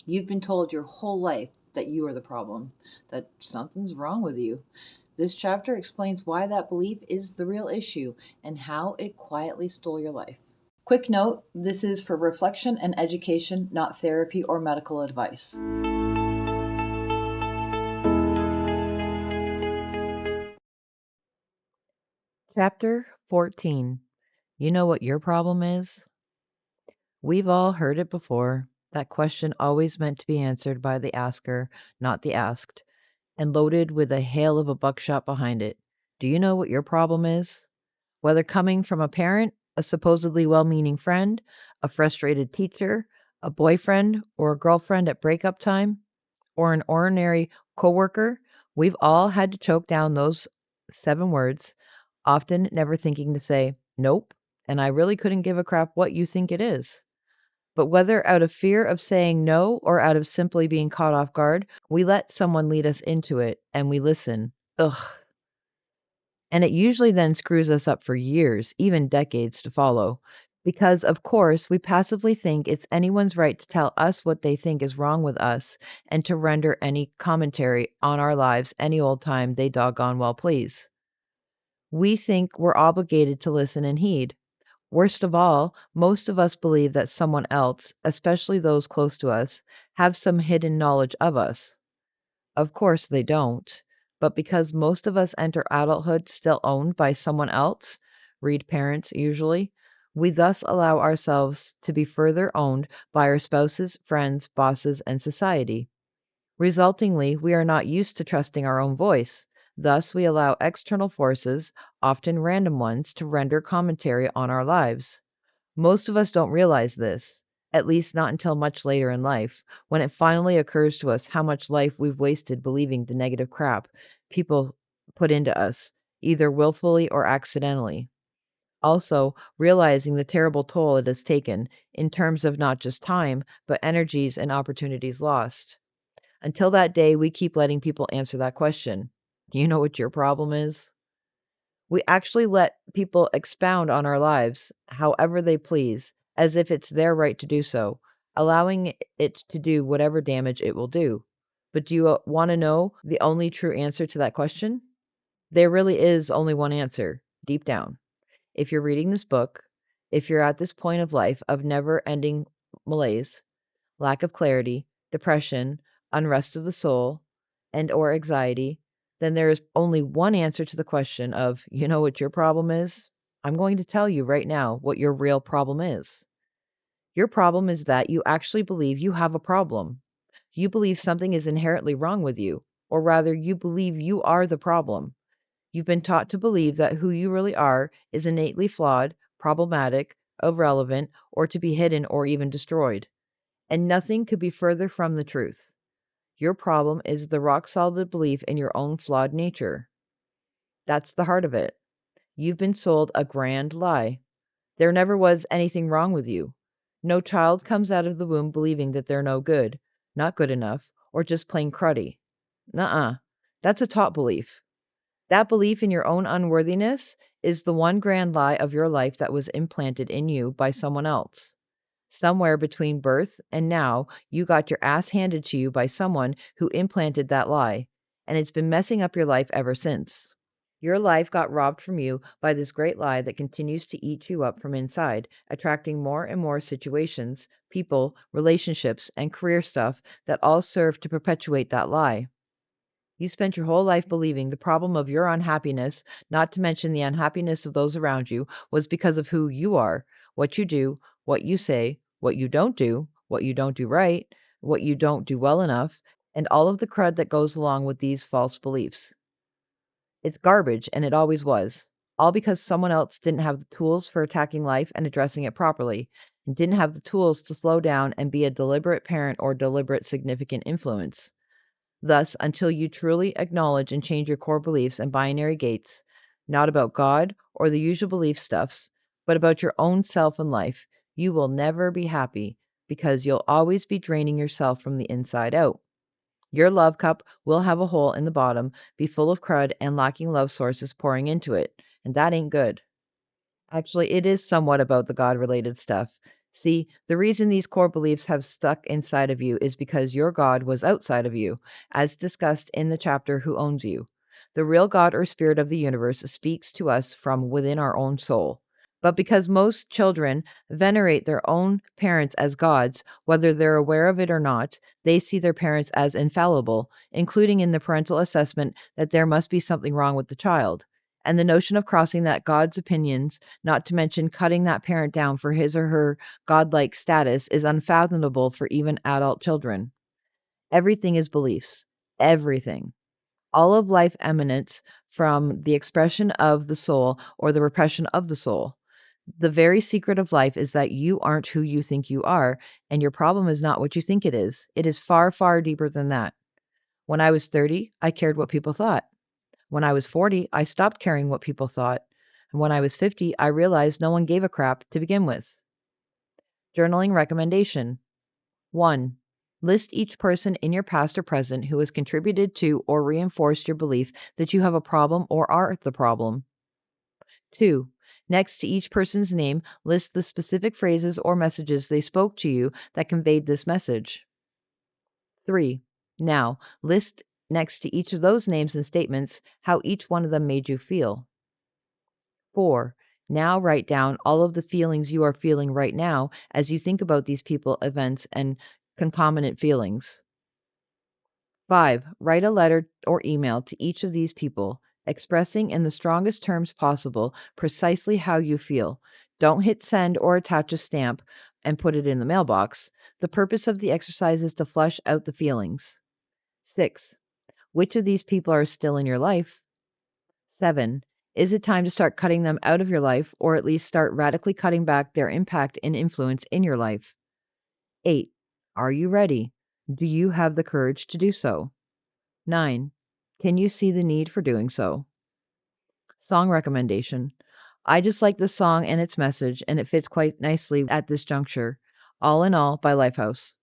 You've been told your whole life that you are the problem, that something's wrong with you. This chapter explains why that belief is the real issue and how it quietly stole your life. Quick note, this is for reflection and education, not therapy or medical advice. Chapter 14. You know what your problem is? We've all heard it before. That question always meant to be answered by the asker, not the asked, and loaded with a hail of a buckshot behind it. Do you know what your problem is? Whether coming from a parent, a supposedly well meaning friend, a frustrated teacher, a boyfriend or a girlfriend at breakup time, or an ordinary coworker, we've all had to choke down those 7 words, often never thinking to say, nope, and I really couldn't give a crap what you think it is. But whether out of fear of saying no or out of simply being caught off guard, we let someone lead us into it and we listen. Ugh. And it usually then screws us up for years, even decades to follow. Because, of course, we passively think it's anyone's right to tell us what they think is wrong with us and to render any commentary on our lives any old time they doggone well please. We think we're obligated to listen and heed. Worst of all, most of us believe that someone else, especially those close to us, have some hidden knowledge of us. Of course they don't, but because most of us enter adulthood still owned by someone else, read parents usually, we thus allow ourselves to be further owned by our spouses, friends, bosses, and society. Resultingly, we are not used to trusting our own voice. Thus, we allow external forces, often random ones, to render commentary on our lives. Most of us don't realize this, at least not until much later in life, when it finally occurs to us how much life we've wasted believing the negative crap people put into us, either willfully or accidentally. Also, realizing the terrible toll it has taken in terms of not just time, but energies and opportunities lost. Until that day, we keep letting people answer that question. Do you know what your problem is? We actually let people expound on our lives however they please, as if it's their right to do so, allowing it to do whatever damage it will do. But do you want to know the only true answer to that question? There really is only one answer, deep down. If you're reading this book, if you're at this point of life of never ending malaise, lack of clarity, depression, unrest of the soul, and or anxiety, then there is only one answer to the question of, you know what your problem is? I'm going to tell you right now what your real problem is. Your problem is that you actually believe you have a problem. You believe something is inherently wrong with you, or rather, you believe you are the problem. You've been taught to believe that who you really are is innately flawed, problematic, irrelevant, or to be hidden or even destroyed. And nothing could be further from the truth. Your problem is the rock solid belief in your own flawed nature. That's the heart of it. You've been sold a grand lie. There never was anything wrong with you. No child comes out of the womb believing that they're no good, not good enough, or just plain cruddy. Nuh-uh. That's a taught belief. That belief in your own unworthiness is the one grand lie of your life that was implanted in you by someone else. Somewhere between birth and now, you got your ass handed to you by someone who implanted that lie, and it's been messing up your life ever since. Your life got robbed from you by this great lie that continues to eat you up from inside, attracting more and more situations, people, relationships, and career stuff that all serve to perpetuate that lie. You spent your whole life believing the problem of your unhappiness, not to mention the unhappiness of those around you, was because of who you are, what you do, what you say, what you don't do right, what you don't do well enough, and all of the crud that goes along with these false beliefs. It's garbage, and it always was. All because someone else didn't have the tools for attacking life and addressing it properly, and didn't have the tools to slow down and be a deliberate parent or deliberate significant influence. Thus, until you truly acknowledge and change your core beliefs and binary gates, not about God or the usual belief stuffs, but about your own self and life, you will never be happy because you'll always be draining yourself from the inside out. Your love cup will have a hole in the bottom, be full of crud and lacking love sources pouring into it, and that ain't good. Actually, it is somewhat about the God related stuff. See, the reason these core beliefs have stuck inside of you is because your God was outside of you, as discussed in the chapter Who Owns You. The real God or spirit of the universe speaks to us from within our own soul. But because most children venerate their own parents as gods, whether they're aware of it or not, they see their parents as infallible, including in the parental assessment that there must be something wrong with the child. And the notion of crossing that God's opinions, not to mention cutting that parent down for his or her godlike status, is unfathomable for even adult children. Everything is beliefs. Everything. All of life emanates from the expression of the soul or the repression of the soul. The very secret of life is that you aren't who you think you are, and your problem is not what you think it is. It is far, far deeper than that. When I was 30, I cared what people thought. When I was 40, I stopped caring what people thought. And when I was 50, I realized no one gave a crap to begin with. Journaling recommendation 1. List each person in your past or present who has contributed to or reinforced your belief that you have a problem or are the problem. 2. Next to each person's name, list the specific phrases or messages they spoke to you that conveyed this message. 3. Now, list next to each of those names and statements how each one of them made you feel. 4. Now write down all of the feelings you are feeling right now as you think about these people, events, and concomitant feelings. 5. Write a letter or email to each of these people, expressing in the strongest terms possible precisely how you feel. Don't hit send or attach a stamp and put it in the mailbox. The purpose of the exercise is to flush out the feelings. 6. Which of these people are still in your life? 7. Is it time to start cutting them out of your life, or at least start radically cutting back their impact and influence in your life? 8. Are you ready? Do you have the courage to do so? 9. Can you see the need for doing so? Song recommendation. I just like this song and its message, and it fits quite nicely at this juncture. All in All by Lifehouse.